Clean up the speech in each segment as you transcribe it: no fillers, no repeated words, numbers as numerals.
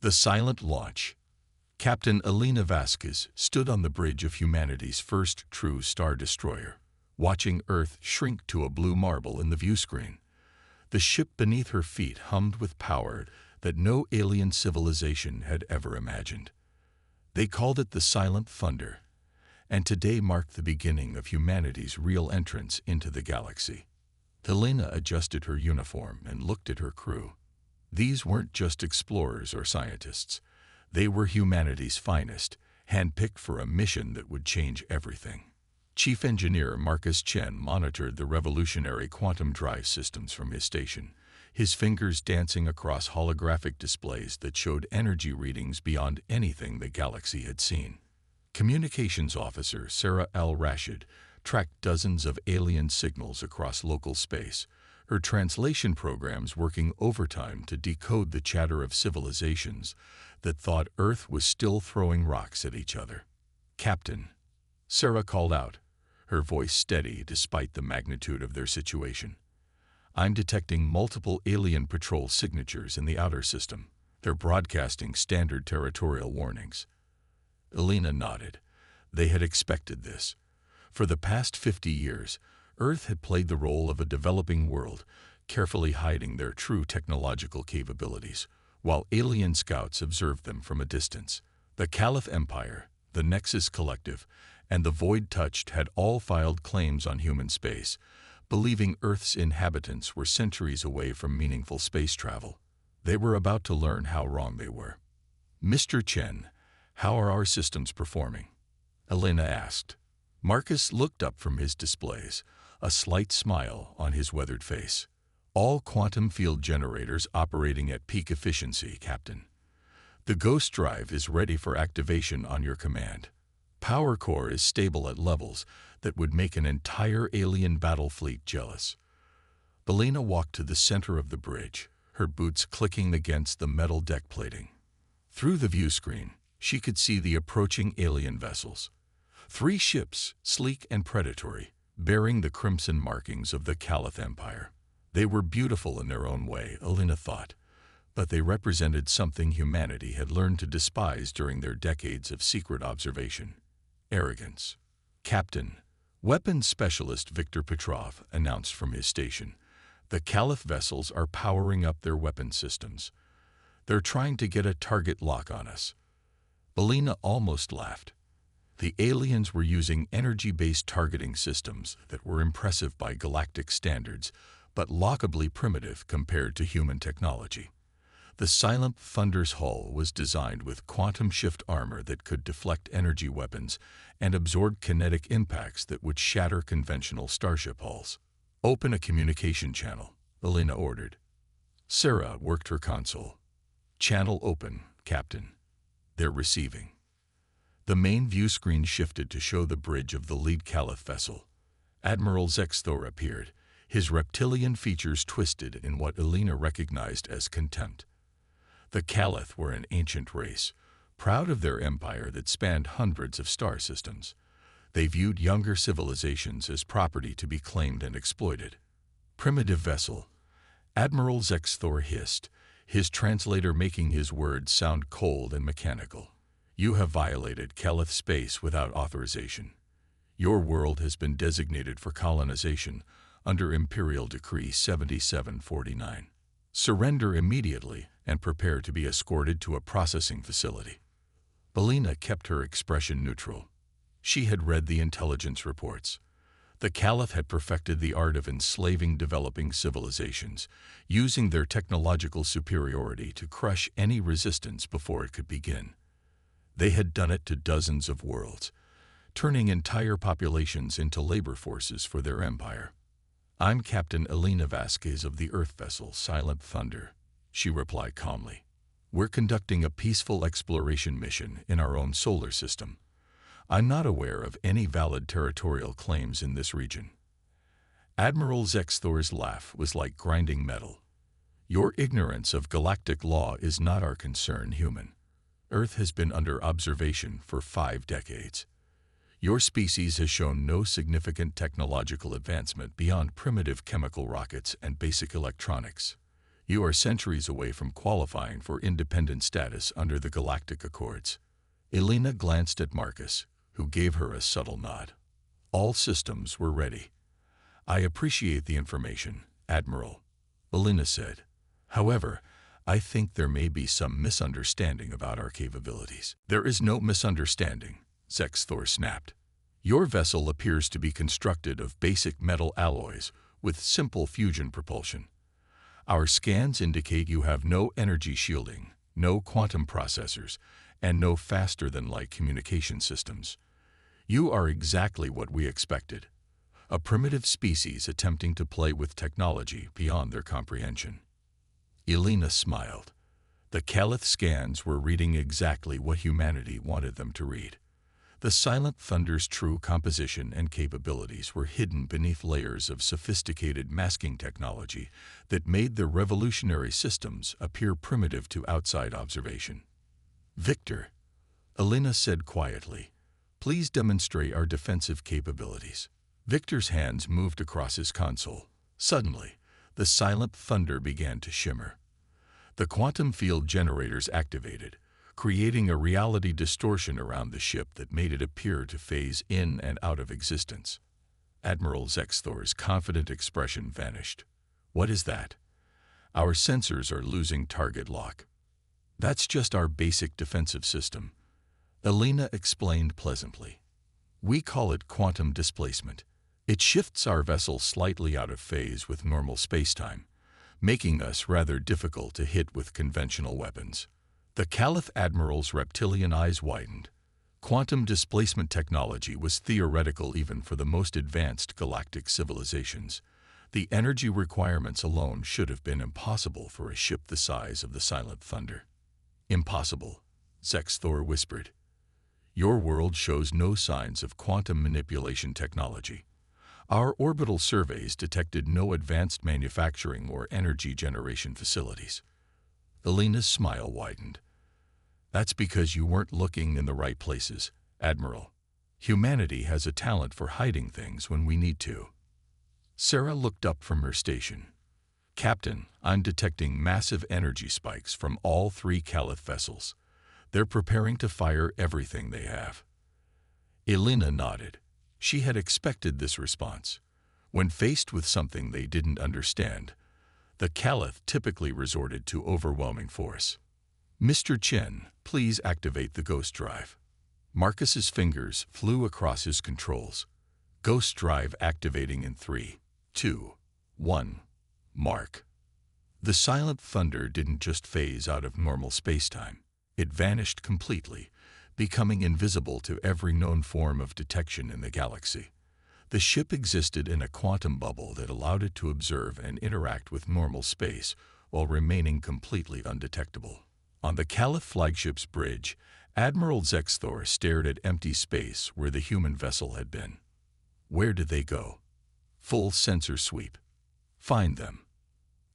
The silent launch. Captain Elena Vasquez stood on the bridge of humanity's first true star destroyer, watching Earth shrink to a blue marble in the viewscreen. The ship beneath her feet hummed with power that no alien civilization had ever imagined. They called it the Silent Thunder, and today marked the beginning of humanity's real entrance into the galaxy. Elena adjusted her uniform and looked at her crew. These weren't just explorers or scientists. They were humanity's finest, handpicked for a mission that would change everything. Chief Engineer Marcus Chen monitored the revolutionary quantum drive systems from his station, his fingers dancing across holographic displays that showed energy readings beyond anything the galaxy had seen. Communications Officer Sarah Al-Rashid tracked dozens of alien signals across local space, her translation programs working overtime to decode the chatter of civilizations that thought Earth was still throwing rocks at each other. "Captain," Sarah called out, her voice steady despite the magnitude of their situation. "I'm detecting multiple alien patrol signatures in the outer system. They're broadcasting standard territorial warnings." Elena nodded. They had expected this. For the past 50 years, Earth had played the role of a developing world, carefully hiding their true technological capabilities, while alien scouts observed them from a distance. The Caliph Empire, the Nexus Collective, and the Void Touched had all filed claims on human space, believing Earth's inhabitants were centuries away from meaningful space travel. They were about to learn how wrong they were. "Mr. Chen, how are our systems performing?" Elena asked. Marcus looked up from his displays, a slight smile on his weathered face. "All quantum field generators operating at peak efficiency, Captain. The Ghost Drive is ready for activation on your command. Power core is stable at levels that would make an entire alien battle fleet jealous." Elena walked to the center of the bridge, her boots clicking against the metal deck plating. Through the viewscreen, she could see the approaching alien vessels. 3 ships, sleek and predatory, bearing the crimson markings of the Caliph Empire. They were beautiful in their own way, Elena thought, but they represented something humanity had learned to despise during their decades of secret observation: arrogance. "Captain," Weapons Specialist Viktor Petrov announced from his station, "the Caliph vessels are powering up their weapon systems. They're trying to get a target lock on us." Elena almost laughed. The aliens were using energy-based targeting systems that were impressive by galactic standards, but laughably primitive compared to human technology. The Silent Thunder's hull was designed with quantum shift armor that could deflect energy weapons and absorb kinetic impacts that would shatter conventional starship hulls. "Open a communication channel," Elena ordered. Sarah worked her console. "Channel open, Captain. They're receiving." The main view screen shifted to show the bridge of the lead Caliph vessel. Admiral Zexthor appeared, his reptilian features twisted in what Elena recognized as contempt. The Caliph were an ancient race, proud of their empire that spanned hundreds of star systems. They viewed younger civilizations as property to be claimed and exploited. "Primitive vessel," Admiral Zexthor hissed, his translator making his words sound cold and mechanical. "You have violated Caliph space without authorization. Your world has been designated for colonization under Imperial Decree 7749. Surrender immediately and prepare to be escorted to a processing facility." Elena kept her expression neutral. She had read the intelligence reports. The Caliph had perfected the art of enslaving developing civilizations, using their technological superiority to crush any resistance before it could begin. They had done it to dozens of worlds, turning entire populations into labor forces for their empire. "I'm Captain Elena Vasquez of the Earth vessel Silent Thunder," she replied calmly. "We're conducting a peaceful exploration mission in our own solar system. I'm not aware of any valid territorial claims in this region." Admiral Zexthor's laugh was like grinding metal. "Your ignorance of galactic law is not our concern, human. Earth has been under observation for 5 decades. Your species has shown no significant technological advancement beyond primitive chemical rockets and basic electronics. You are centuries away from qualifying for independent status under the Galactic Accords. Elena glanced at Marcus, who gave her a subtle nod. All systems were ready. I appreciate the information, Admiral, Elena said. However, I think there may be some misunderstanding about our capabilities. There is no misunderstanding, Zexthor snapped. Your vessel appears to be constructed of basic metal alloys with simple fusion propulsion. Our scans indicate you have no energy shielding, no quantum processors, and no faster-than-light communication systems. You are exactly what we expected, a primitive species attempting to play with technology beyond their comprehension. Elena smiled. The Caliph scans were reading exactly what humanity wanted them to read. The Silent Thunder's true composition and capabilities were hidden beneath layers of sophisticated masking technology that made their revolutionary systems appear primitive to outside observation. Victor, Elena said quietly, please demonstrate our defensive capabilities. Victor's hands moved across his console. Suddenly, the Silent Thunder began to shimmer. The quantum field generators activated, creating a reality distortion around the ship that made it appear to phase in and out of existence. Admiral Zexthor's confident expression vanished. What is that? Our sensors are losing target lock. That's just our basic defensive system, Elena explained pleasantly. We call it quantum displacement. It shifts our vessel slightly out of phase with normal spacetime, making us rather difficult to hit with conventional weapons. The Caliph Admiral's reptilian eyes widened. Quantum displacement technology was theoretical even for the most advanced galactic civilizations. The energy requirements alone should have been impossible for a ship the size of the Silent Thunder. Impossible, Zexthor whispered. Your world shows no signs of quantum manipulation technology. Our orbital surveys detected no advanced manufacturing or energy generation facilities. Elena's smile widened. That's because you weren't looking in the right places, Admiral. Humanity has a talent for hiding things when we need to. Sarah looked up from her station. Captain, I'm detecting massive energy spikes from all 3 Caliph vessels. They're preparing to fire everything they have. Elena nodded. She had expected this response. When faced with something they didn't understand, the Caliph typically resorted to overwhelming force. Mr. Chen, please activate the ghost drive. Marcus's fingers flew across his controls. Ghost drive activating in 3, 2, 1. Mark. The Silent Thunder didn't just phase out of normal spacetime. It vanished completely, becoming invisible to every known form of detection in the galaxy. The ship existed in a quantum bubble that allowed it to observe and interact with normal space while remaining completely undetectable. On the Caliph flagship's bridge, Admiral Zexthor stared at empty space where the human vessel had been. Where did they go? Full sensor sweep. Find them.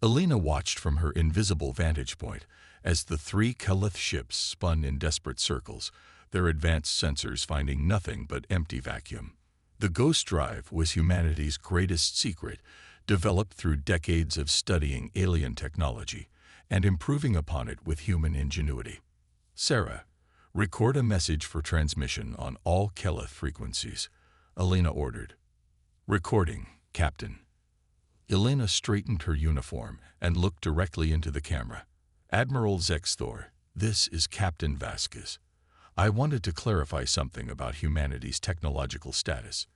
Elena watched from her invisible vantage point as the 3 Caliph ships spun in desperate circles, their advanced sensors finding nothing but empty vacuum. The ghost drive was humanity's greatest secret, developed through decades of studying alien technology and improving upon it with human ingenuity. Sarah, record a message for transmission on all Caliph frequencies, Elena ordered. Recording, Captain. Elena straightened her uniform and looked directly into the camera. Admiral Zexthor, this is Captain Vasquez. I wanted to clarify something about humanity's technological status.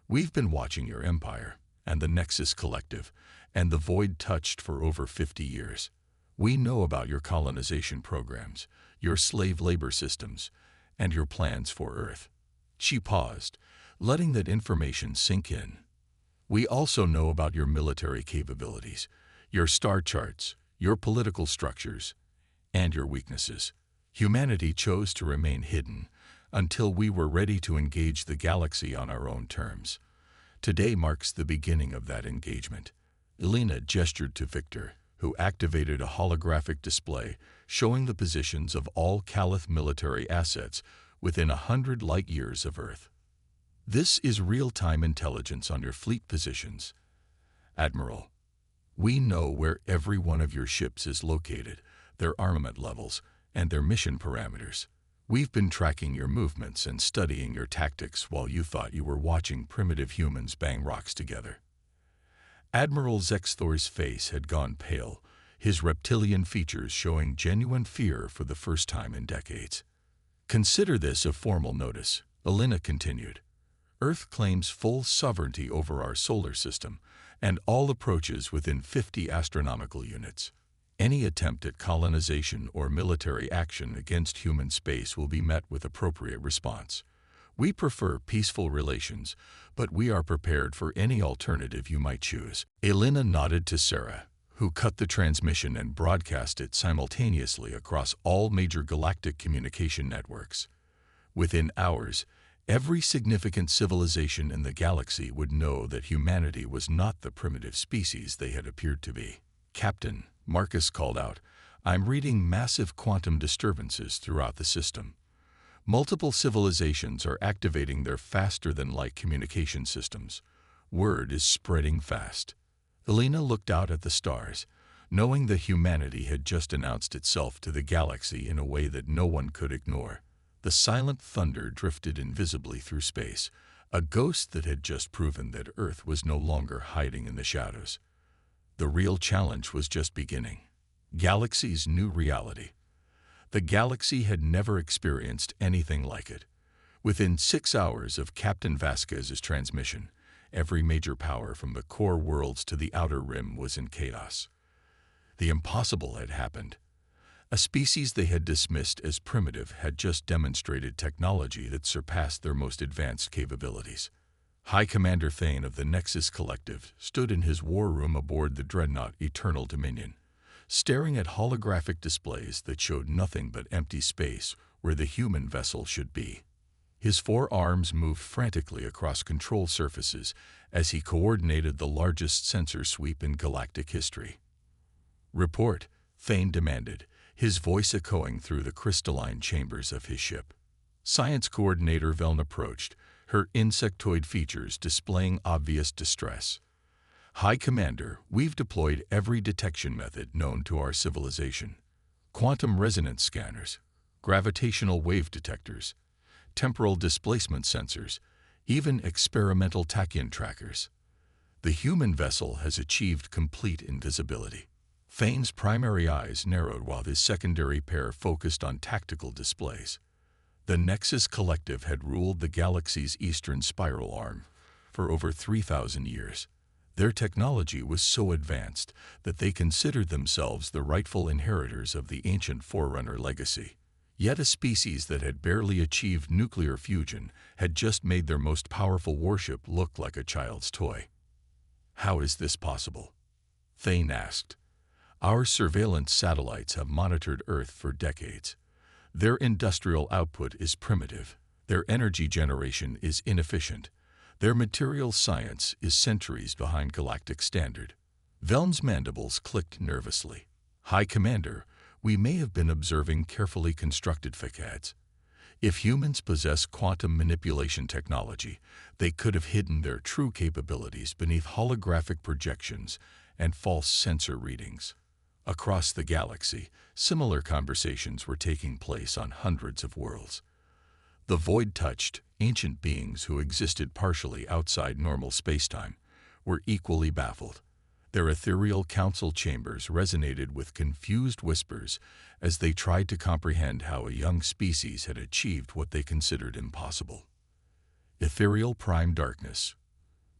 We've been watching your empire, and the Nexus Collective, and the Void Touched for over 50 years. We know about your colonization programs, your slave labor systems, and your plans for Earth. She paused, letting that information sink in. We also know about your military capabilities, your star charts, your political structures, and your weaknesses. Humanity chose to remain hidden until we were ready to engage the galaxy on our own terms. Today marks the beginning of that engagement. Elena gestured to Victor, who activated a holographic display showing the positions of all Caliph military assets within 100 light-years of Earth. This is real-time intelligence on your fleet positions, Admiral. We know where every one of your ships is located, their armament levels, and their mission parameters. We've been tracking your movements and studying your tactics while you thought you were watching primitive humans bang rocks together." Admiral Zexthor's face had gone pale, his reptilian features showing genuine fear for the first time in decades. "Consider this a formal notice," Alina continued. "Earth claims full sovereignty over our solar system and all approaches within 50 astronomical units. Any attempt at colonization or military action against human space will be met with appropriate response. We prefer peaceful relations, but we are prepared for any alternative you might choose." Alina nodded to Sarah, who cut the transmission and broadcast it simultaneously across all major galactic communication networks. Within hours, every significant civilization in the galaxy would know that humanity was not the primitive species they had appeared to be. "Captain," Marcus called out, "I'm reading massive quantum disturbances throughout the system. Multiple civilizations are activating their faster-than-light communication systems. Word is spreading fast." Alina looked out at the stars, knowing that humanity had just announced itself to the galaxy in a way that no one could ignore. The silent thunder drifted invisibly through space, a ghost that had just proven that Earth was no longer hiding in the shadows. The real challenge was just beginning. Galaxy's new reality. The galaxy had never experienced anything like it. Within 6 hours of Captain Vasquez's transmission, every major power from the core worlds to the outer rim was in chaos. The impossible had happened. A species they had dismissed as primitive had just demonstrated technology that surpassed their most advanced capabilities. High Commander Thane of the Nexus Collective stood in his war room aboard the dreadnought Eternal Dominion, staring at holographic displays that showed nothing but empty space where the human vessel should be. His 4 arms moved frantically across control surfaces as he coordinated the largest sensor sweep in galactic history. "Report," Thane demanded, his voice echoing through the crystalline chambers of his ship. Science Coordinator Veln approached, her insectoid features displaying obvious distress. "High Commander, we've deployed every detection method known to our civilization. Quantum resonance scanners, gravitational wave detectors, temporal displacement sensors, even experimental tachyon trackers. The human vessel has achieved complete invisibility." Thane's primary eyes narrowed while his secondary pair focused on tactical displays. The Nexus Collective had ruled the galaxy's eastern spiral arm for over 3,000 years. Their technology was so advanced that they considered themselves the rightful inheritors of the ancient Forerunner legacy. Yet a species that had barely achieved nuclear fusion had just made their most powerful warship look like a child's toy. "How is this possible?" Thane asked. "Our surveillance satellites have monitored Earth for decades. Their industrial output is primitive. Their energy generation is inefficient. Their material science is centuries behind galactic standard." Veln's mandibles clicked nervously. "High Commander, we may have been observing carefully constructed facades. If humans possess quantum manipulation technology, they could have hidden their true capabilities beneath holographic projections and false sensor readings." Across the galaxy, similar conversations were taking place on hundreds of worlds. The void-touched, ancient beings who existed partially outside normal spacetime were equally baffled. Their ethereal council chambers resonated with confused whispers as they tried to comprehend how a young species had achieved what they considered impossible. Ethereal prime darkness.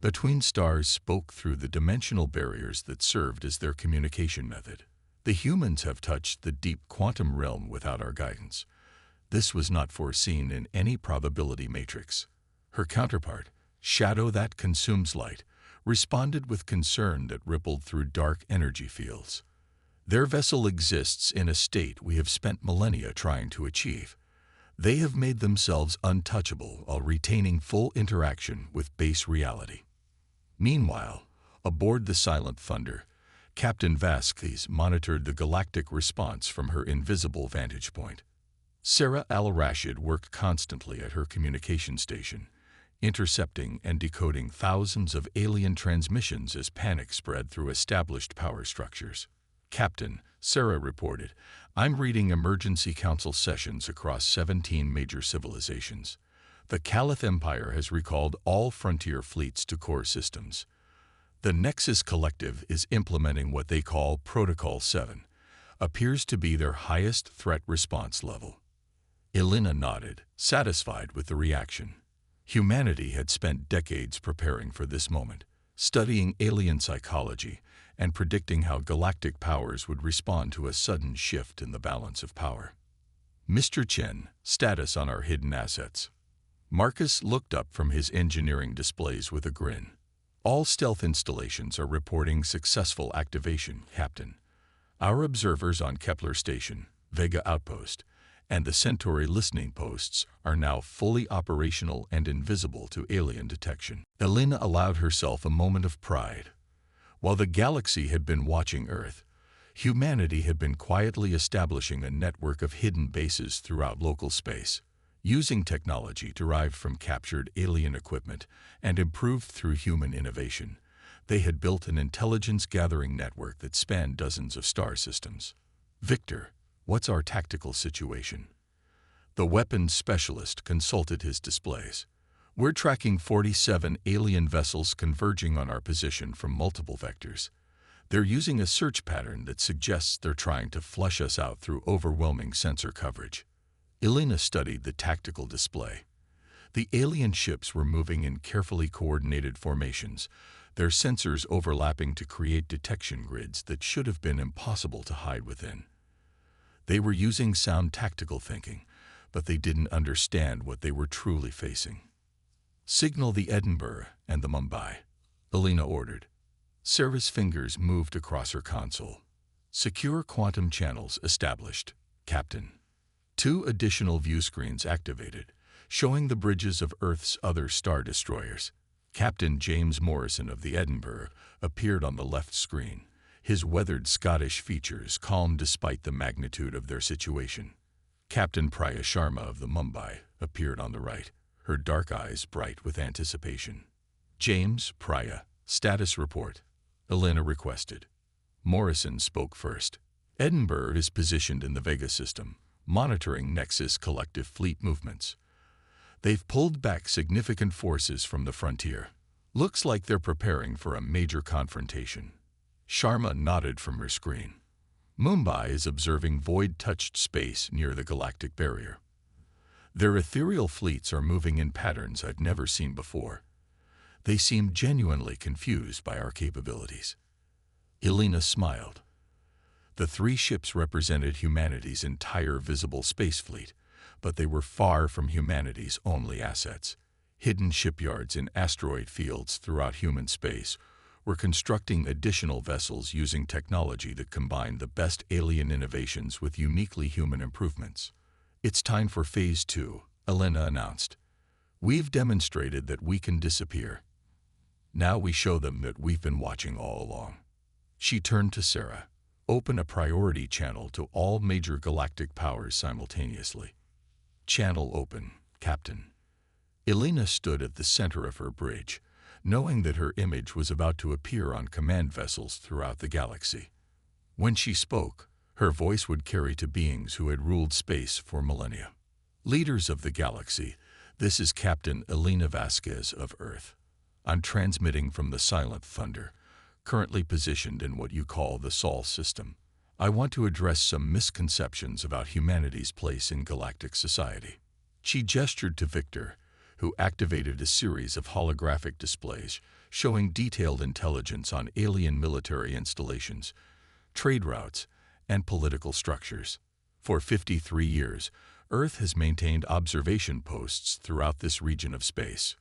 Between stars spoke through the dimensional barriers that served as their communication method. "The humans have touched the deep quantum realm without our guidance. This was not foreseen in any probability matrix." Her counterpart, Shadow that Consumes Light, responded with concern that rippled through dark energy fields. "Their vessel exists in a state we have spent millennia trying to achieve. They have made themselves untouchable while retaining full interaction with base reality." Meanwhile, aboard the Silent Thunder, Captain Vasquez monitored the galactic response from her invisible vantage point. Sarah Al-Rashid worked constantly at her communication station, intercepting and decoding thousands of alien transmissions as panic spread through established power structures. "Captain," Sarah reported, "I'm reading emergency council sessions across 17 major civilizations. The Caliph Empire has recalled all frontier fleets to core systems. The Nexus Collective is implementing what they call Protocol 7, appears to be their highest threat response level." Elena nodded, satisfied with the reaction. Humanity had spent decades preparing for this moment, studying alien psychology and predicting how galactic powers would respond to a sudden shift in the balance of power. "Mr. Chen, status on our hidden assets." Marcus looked up from his engineering displays with a grin. "All stealth installations are reporting successful activation, Captain. Our observers on Kepler Station, Vega Outpost, and the Centauri listening posts are now fully operational and invisible to alien detection." Elena allowed herself a moment of pride. While the galaxy had been watching Earth, humanity had been quietly establishing a network of hidden bases throughout local space, using technology derived from captured alien equipment and improved through human innovation. They had built an intelligence-gathering network that spanned dozens of star systems. "Victor, what's our tactical situation?" The weapons specialist consulted his displays. "We're tracking 47 alien vessels converging on our position from multiple vectors. They're using a search pattern that suggests they're trying to flush us out through overwhelming sensor coverage." Elena studied the tactical display. The alien ships were moving in carefully coordinated formations, their sensors overlapping to create detection grids that should have been impossible to hide within. They were using sound tactical thinking, but they didn't understand what they were truly facing. "Signal the Edinburgh and the Mumbai," Elena ordered. Sarah's fingers moved across her console. "Secure quantum channels established, Captain." 2 additional view screens activated, showing the bridges of Earth's other star destroyers. Captain James Morrison of the Edinburgh appeared on the left screen, his weathered Scottish features calm despite the magnitude of their situation. Captain Priya Sharma of the Mumbai appeared on the right, her dark eyes bright with anticipation. "James, Priya, status report," Elena requested. Morrison spoke first. "Edinburgh is positioned in the Vega system, monitoring Nexus Collective fleet movements. They've pulled back significant forces from the frontier. Looks like they're preparing for a major confrontation." Sharma nodded from her screen. "Mumbai is observing void-touched space near the galactic barrier. Their ethereal fleets are moving in patterns I've never seen before. They seem genuinely confused by our capabilities." Elena smiled. The 3 ships represented humanity's entire visible space fleet, but they were far from humanity's only assets. Hidden shipyards in asteroid fields throughout human space were constructing additional vessels using technology that combined the best alien innovations with uniquely human improvements. "It's time for Phase 2, Elena announced. "We've demonstrated that we can disappear. Now we show them that we've been watching all along." She turned to Sarah. "Open a priority channel to all major galactic powers simultaneously." "Channel open, Captain." Elena stood at the center of her bridge, knowing that her image was about to appear on command vessels throughout the galaxy. When she spoke, her voice would carry to beings who had ruled space for millennia. "Leaders of the galaxy, this is Captain Elena Vasquez of Earth. I'm transmitting from the Silent Thunder, currently positioned in what you call the Sol system. I want to address some misconceptions about humanity's place in galactic society." She gestured to Victor, who activated a series of holographic displays showing detailed intelligence on alien military installations, trade routes, and political structures. "For 53 years, Earth has maintained observation posts throughout this region of space.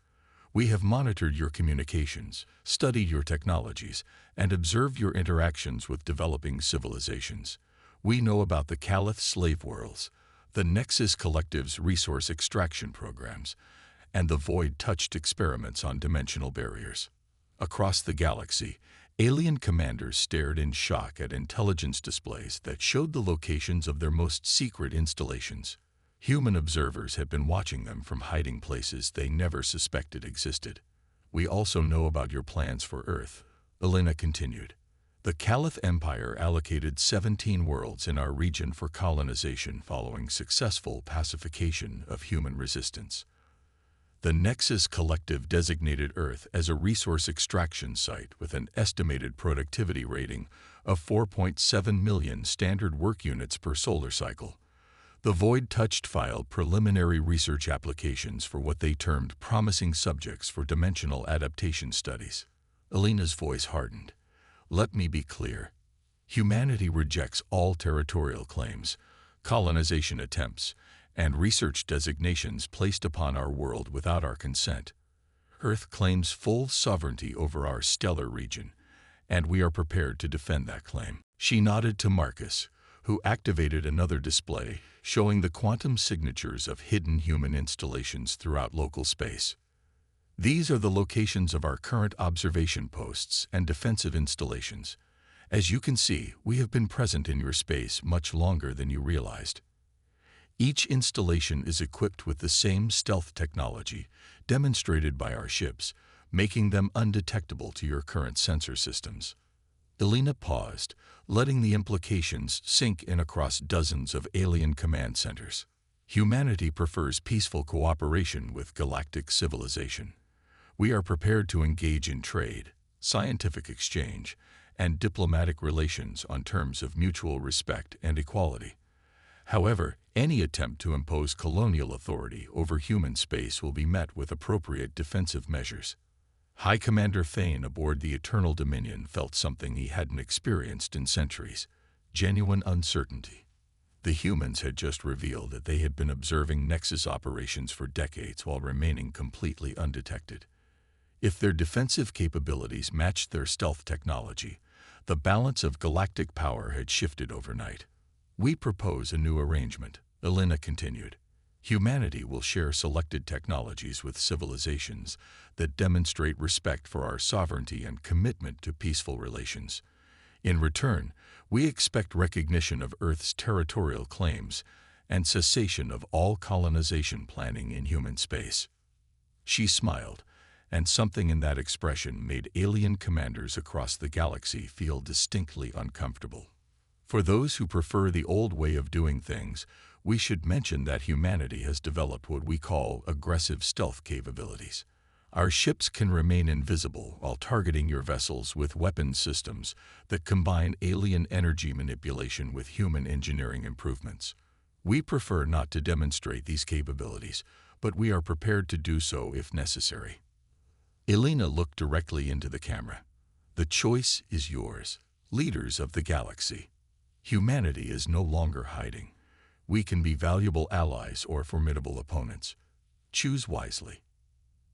We have monitored your communications, studied your technologies, and observed your interactions with developing civilizations. We know about the Caliph slave worlds, the Nexus Collective's resource extraction programs, and the void-touched experiments on dimensional barriers." Across the galaxy, alien commanders stared in shock at intelligence displays that showed the locations of their most secret installations. Human observers have been watching them from hiding places they never suspected existed. We also know about your plans for Earth, Elena continued. The Caliph Empire allocated 17 worlds in our region for colonization following successful pacification of human resistance. The Nexus Collective designated Earth as a resource extraction site with an estimated productivity rating of 4.7 million standard work units per solar cycle. The Void Touched filed preliminary research applications for what they termed promising subjects for dimensional adaptation studies. Elena's voice hardened. Let me be clear. Humanity rejects all territorial claims, colonization attempts, and research designations placed upon our world without our consent. Earth claims full sovereignty over our stellar region, and we are prepared to defend that claim. She nodded to Marcus, who activated another display showing the quantum signatures of hidden human installations throughout local space. These are the locations of our current observation posts and defensive installations. As you can see, we have been present in your space much longer than you realized. Each installation is equipped with the same stealth technology demonstrated by our ships, making them undetectable to your current sensor systems. Elena paused, letting the implications sink in across dozens of alien command centers. Humanity prefers peaceful cooperation with galactic civilization. We are prepared to engage in trade, scientific exchange, and diplomatic relations on terms of mutual respect and equality. However, any attempt to impose colonial authority over human space will be met with appropriate defensive measures. High Commander Thane aboard the Eternal Dominion felt something he hadn't experienced in centuries: genuine uncertainty. The humans had just revealed that they had been observing Nexus operations for decades while remaining completely undetected. If their defensive capabilities matched their stealth technology, the balance of galactic power had shifted overnight. We propose a new arrangement, Elena continued. Humanity will share selected technologies with civilizations that demonstrate respect for our sovereignty and commitment to peaceful relations. In return, we expect recognition of Earth's territorial claims and cessation of all colonization planning in human space. She smiled, and something in that expression made alien commanders across the galaxy feel distinctly uncomfortable. For those who prefer the old way of doing things, we should mention that humanity has developed what we call aggressive stealth capabilities. Our ships can remain invisible while targeting your vessels with weapons systems that combine alien energy manipulation with human engineering improvements. We prefer not to demonstrate these capabilities, but we are prepared to do so if necessary. Elena looked directly into the camera. The choice is yours, leaders of the galaxy. Humanity is no longer hiding. We can be valuable allies or formidable opponents. Choose wisely.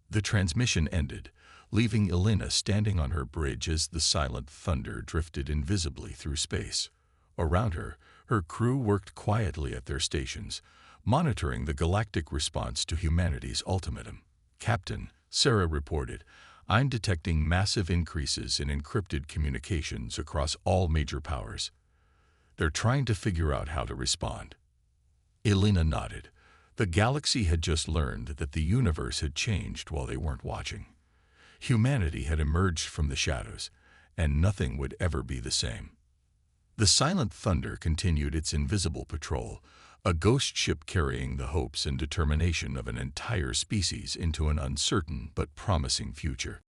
The transmission ended, leaving Elena standing on her bridge as the silent thunder drifted invisibly through space. Around her, her crew worked quietly at their stations, monitoring the galactic response to humanity's ultimatum. Captain, Sarah reported, I'm detecting massive increases in encrypted communications across all major powers. They're trying to figure out how to respond. Elena nodded. The galaxy had just learned that the universe had changed while they weren't watching. Humanity had emerged from the shadows, and nothing would ever be the same. The silent thunder continued its invisible patrol, a ghost ship carrying the hopes and determination of an entire species into an uncertain but promising future.